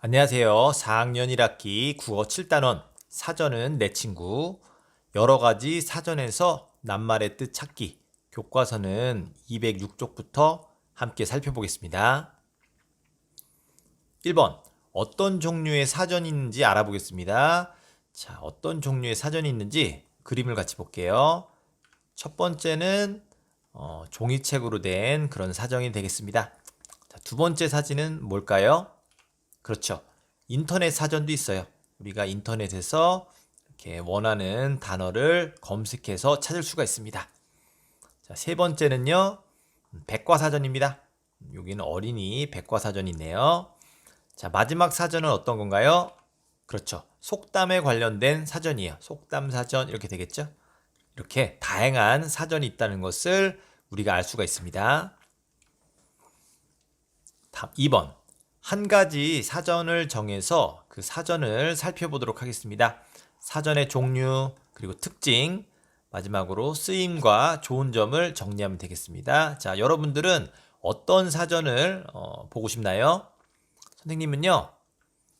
안녕하세요. 4학년 1학기 국어 7단원 사전은 내 친구 여러가지 사전에서 낱말의 뜻 찾기 교과서는 206쪽부터 함께 살펴보겠습니다. 1번 어떤 종류의 사전이 있는지 알아보겠습니다. 자, 어떤 종류의 사전이 있는지 그림을 같이 볼게요. 첫 번째는 종이책으로 된 그런 사전이 되겠습니다. 자, 두 번째 사진은 뭘까요? 그렇죠. 인터넷 사전도 있어요. 우리가 인터넷에서 이렇게 원하는 단어를 검색해서 찾을 수가 있습니다. 자, 세 번째는요. 백과사전입니다. 여기는 어린이 백과사전이 있네요. 자, 마지막 사전은 어떤 건가요? 그렇죠. 속담에 관련된 사전이에요. 속담사전 이렇게 되겠죠? 이렇게 다양한 사전이 있다는 것을 우리가 알 수가 있습니다. 다음 2번. 한 가지 사전을 정해서 그 사전을 살펴보도록 하겠습니다. 사전의 종류, 그리고 특징, 마지막으로 쓰임과 좋은 점을 정리하면 되겠습니다. 자, 여러분들은 어떤 사전을 보고 싶나요? 선생님은요,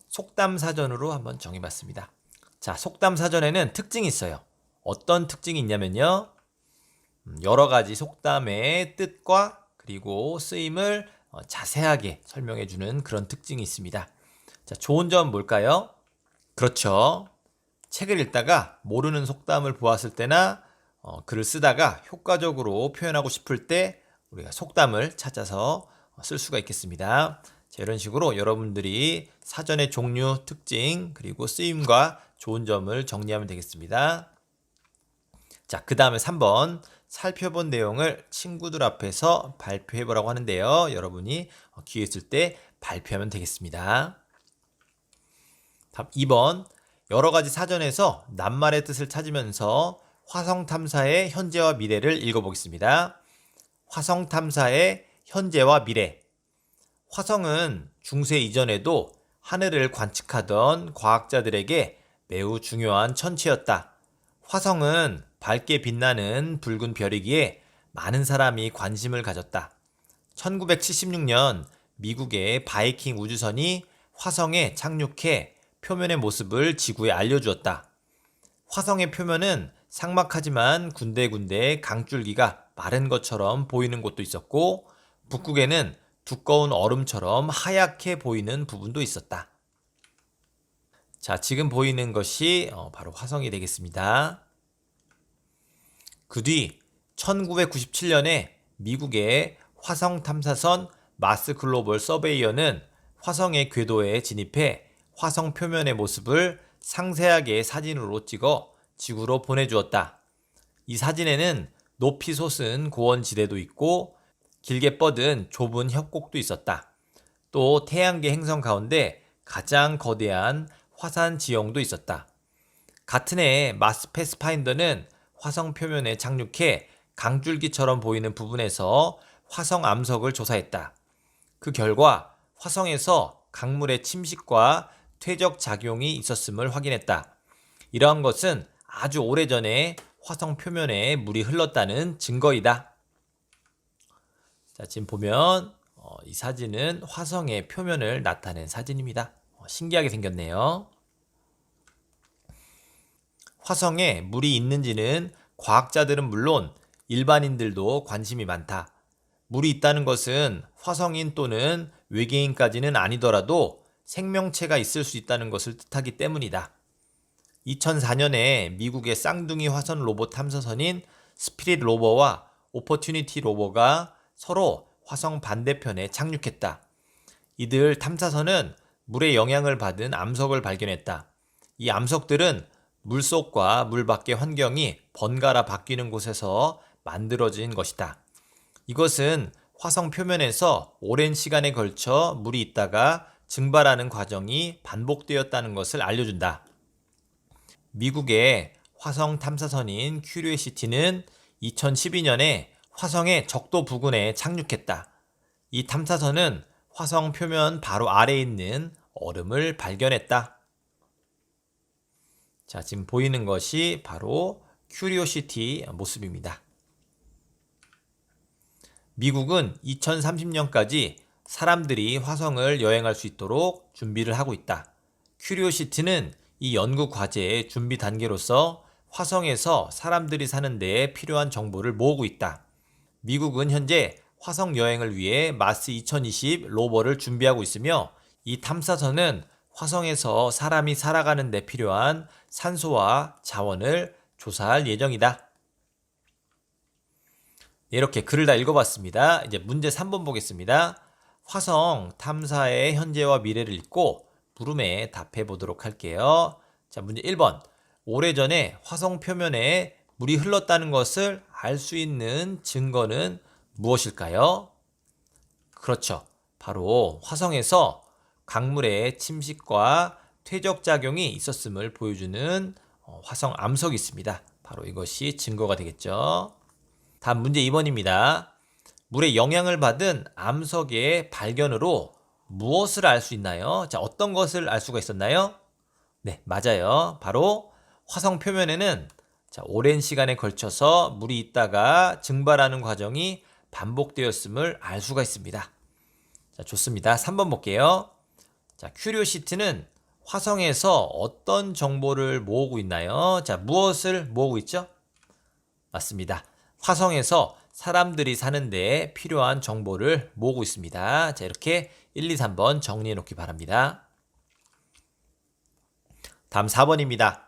속담 사전으로 한번 정해봤습니다. 자, 속담 사전에는 특징이 있어요. 어떤 특징이 있냐면요, 여러 가지 속담의 뜻과 그리고 쓰임을 자세하게 설명해주는 그런 특징이 있습니다. 자, 좋은 점 뭘까요? 그렇죠. 책을 읽다가 모르는 속담을 보았을 때나 글을 쓰다가 효과적으로 표현하고 싶을 때 우리가 속담을 찾아서 쓸 수가 있겠습니다. 자, 이런 식으로 여러분들이 사전의 종류, 특징, 그리고 쓰임과 좋은 점을 정리하면 되겠습니다. 자, 그 다음에 3번 살펴본 내용을 친구들 앞에서 발표해 보라고 하는데요. 여러분이 기회 있을 때 발표하면 되겠습니다. 다음 2번 여러 가지 사전에서 낱말의 뜻을 찾으면서 화성 탐사의 현재와 미래를 읽어보겠습니다. 화성 탐사의 현재와 미래. 화성은 중세 이전에도 하늘을 관측하던 과학자들에게 매우 중요한 천체였다. 화성은 밝게 빛나는 붉은 별이기에 많은 사람이 관심을 가졌다. 1976년 미국의 바이킹 우주선이 화성에 착륙해 표면의 모습을 지구에 알려주었다. 화성의 표면은 삭막하지만 군데군데 강줄기가 마른 것처럼 보이는 곳도 있었고 북극에는 두꺼운 얼음처럼 하얗게 보이는 부분도 있었다. 자, 지금 보이는 것이 바로 화성이 되겠습니다. 그 뒤 1997년에 미국의 화성 탐사선 마스 글로벌 서베이어는 화성의 궤도에 진입해 화성 표면의 모습을 상세하게 사진으로 찍어 지구로 보내주었다. 이 사진에는 높이 솟은 고원지대도 있고 길게 뻗은 좁은 협곡도 있었다. 또 태양계 행성 가운데 가장 거대한 화산 지형도 있었다. 같은 해 마스 패스파인더는 화성 표면에 착륙해 강줄기처럼 보이는 부분에서 화성 암석을 조사했다. 그 결과 화성에서 강물의 침식과 퇴적 작용이 있었음을 확인했다. 이러한 것은 아주 오래전에 화성 표면에 물이 흘렀다는 증거이다. 자, 지금 보면 이 사진은 화성의 표면을 나타낸 사진입니다. 신기하게 생겼네요. 화성에 물이 있는지는 과학자들은 물론 일반인들도 관심이 많다. 물이 있다는 것은 화성인 또는 외계인까지는 아니더라도 생명체가 있을 수 있다는 것을 뜻하기 때문이다. 2004년에 미국의 쌍둥이 화성 로봇 탐사선인 스피릿 로버와 오퍼튜니티 로버가 서로 화성 반대편에 착륙했다. 이들 탐사선은 물의 영향을 받은 암석을 발견했다. 이 암석들은 물속과 물 밖의 환경이 번갈아 바뀌는 곳에서 만들어진 것이다. 이것은 화성 표면에서 오랜 시간에 걸쳐 물이 있다가 증발하는 과정이 반복되었다는 것을 알려준다. 미국의 화성 탐사선인 큐리오시티는 2012년에 화성의 적도 부근에 착륙했다. 이 탐사선은 화성 표면 바로 아래에 있는 얼음을 발견했다. 자, 지금 보이는 것이 바로 큐리오시티 모습입니다. 미국은 2030년까지 사람들이 화성을 여행할 수 있도록 준비를 하고 있다. 큐리오시티는 이 연구 과제의 준비 단계로서 화성에서 사람들이 사는 데에 필요한 정보를 모으고 있다. 미국은 현재 화성 여행을 위해 마스 2020 로버를 준비하고 있으며 이 탐사선은 화성에서 사람이 살아가는 데 필요한 산소와 자원을 조사할 예정이다. 이렇게 글을 다 읽어봤습니다. 이제 문제 3번 보겠습니다. 화성 탐사의 현재와 미래를 읽고 물음에 답해 보도록 할게요. 자, 문제 1번. 오래전에 화성 표면에 물이 흘렀다는 것을 알 수 있는 증거는 무엇일까요? 그렇죠. 바로 화성에서 강물의 침식과 퇴적 작용이 있었음을 보여주는 화성 암석이 있습니다. 바로 이것이 증거가 되겠죠. 다음 문제 2번입니다. 물의 영향을 받은 암석의 발견으로 무엇을 알 수 있나요? 자, 어떤 것을 알 수가 있었나요? 네, 맞아요. 바로 화성 표면에는 오랜 시간에 걸쳐서 물이 있다가 증발하는 과정이 반복되었음을 알 수가 있습니다. 자, 좋습니다. 3번 볼게요. 자, 큐리오시티는 화성에서 어떤 정보를 모으고 있나요? 자, 무엇을 모으고 있죠? 맞습니다. 화성에서 사람들이 사는 데 필요한 정보를 모으고 있습니다. 자, 이렇게 1, 2, 3번 정리해 놓기 바랍니다. 다음 4번입니다.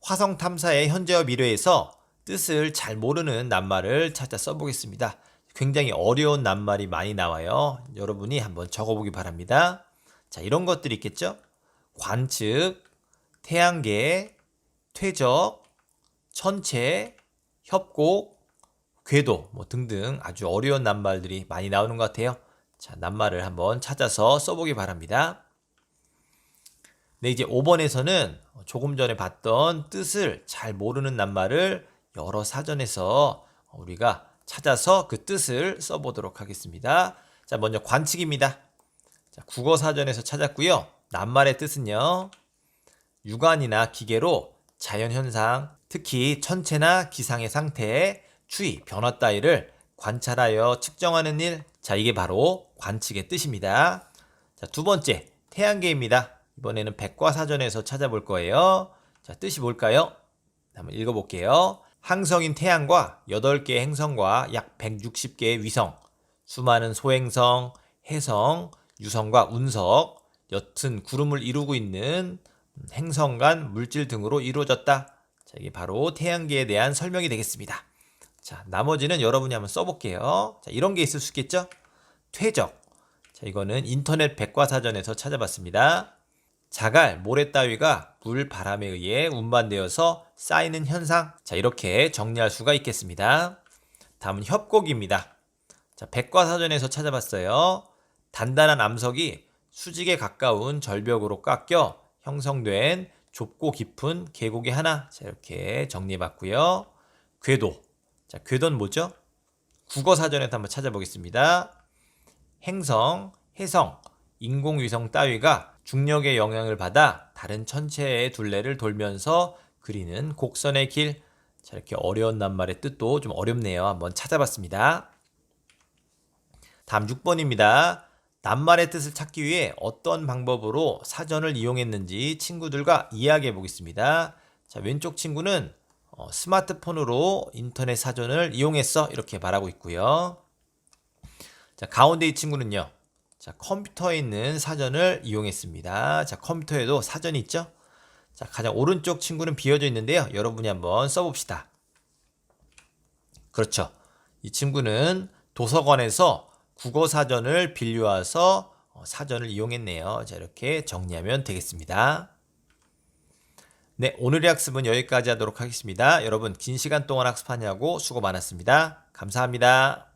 화성 탐사의 현재와 미래에서 뜻을 잘 모르는 낱말을 찾아 써보겠습니다. 굉장히 어려운 낱말이 많이 나와요. 여러분이 한번 적어보기 바랍니다. 자, 이런 것들이 있겠죠? 관측, 태양계, 퇴적, 천체, 협곡, 궤도 등등 아주 어려운 낱말들이 많이 나오는 것 같아요. 자, 낱말을 한번 찾아서 써보기 바랍니다. 네, 이제 5번에서는 조금 전에 봤던 뜻을 잘 모르는 낱말을 여러 사전에서 우리가 찾아서 그 뜻을 써보도록 하겠습니다. 자, 먼저 관측입니다. 자, 국어 사전에서 찾았고요. 낱말의 뜻은요, 육안이나 기계로 자연현상, 특히 천체나 기상의 상태, 추위, 변화 따위를 관찰하여 측정하는 일. 자, 이게 바로 관측의 뜻입니다. 자, 두 번째, 태양계입니다. 이번에는 백과사전에서 찾아볼 거예요. 자, 뜻이 뭘까요? 한번 읽어볼게요. 항성인 태양과 8개의 행성과 약 160개의 위성, 수많은 소행성, 해성, 유성과 운석, 옅은 구름을 이루고 있는 행성 간 물질 등으로 이루어졌다. 자, 이게 바로 태양계에 대한 설명이 되겠습니다. 자, 나머지는 여러분이 한번 써볼게요. 자, 이런 게 있을 수 있겠죠? 퇴적. 자, 이거는 인터넷 백과사전에서 찾아봤습니다. 자갈, 모래 따위가 물, 바람에 의해 운반되어서 쌓이는 현상. 자, 이렇게 정리할 수가 있겠습니다. 다음은 협곡입니다. 자, 백과사전에서 찾아봤어요. 단단한 암석이 수직에 가까운 절벽으로 깎여 형성된 좁고 깊은 계곡의 하나. 자, 이렇게 정리해봤고요. 궤도. 자, 궤도는 뭐죠? 국어사전에서 한번 찾아보겠습니다. 행성, 해성, 인공위성 따위가 중력의 영향을 받아 다른 천체의 둘레를 돌면서 그리는 곡선의 길. 자, 이렇게 어려운 낱말의 뜻도 좀 어렵네요. 한번 찾아봤습니다. 다음 6번입니다. 낱말의 뜻을 찾기 위해 어떤 방법으로 사전을 이용했는지 친구들과 이야기해 보겠습니다. 자, 왼쪽 친구는 스마트폰으로 인터넷 사전을 이용했어. 이렇게 말하고 있고요. 자, 가운데 이 친구는요. 자, 컴퓨터에 있는 사전을 이용했습니다. 자, 컴퓨터에도 사전이 있죠? 자, 가장 오른쪽 친구는 비어져 있는데요. 여러분이 한번 써봅시다. 그렇죠. 이 친구는 도서관에서 국어 사전을 빌려와서 사전을 이용했네요. 자, 이렇게 정리하면 되겠습니다. 네, 오늘의 학습은 여기까지 하도록 하겠습니다. 여러분, 긴 시간 동안 학습하냐고 수고 많았습니다. 감사합니다.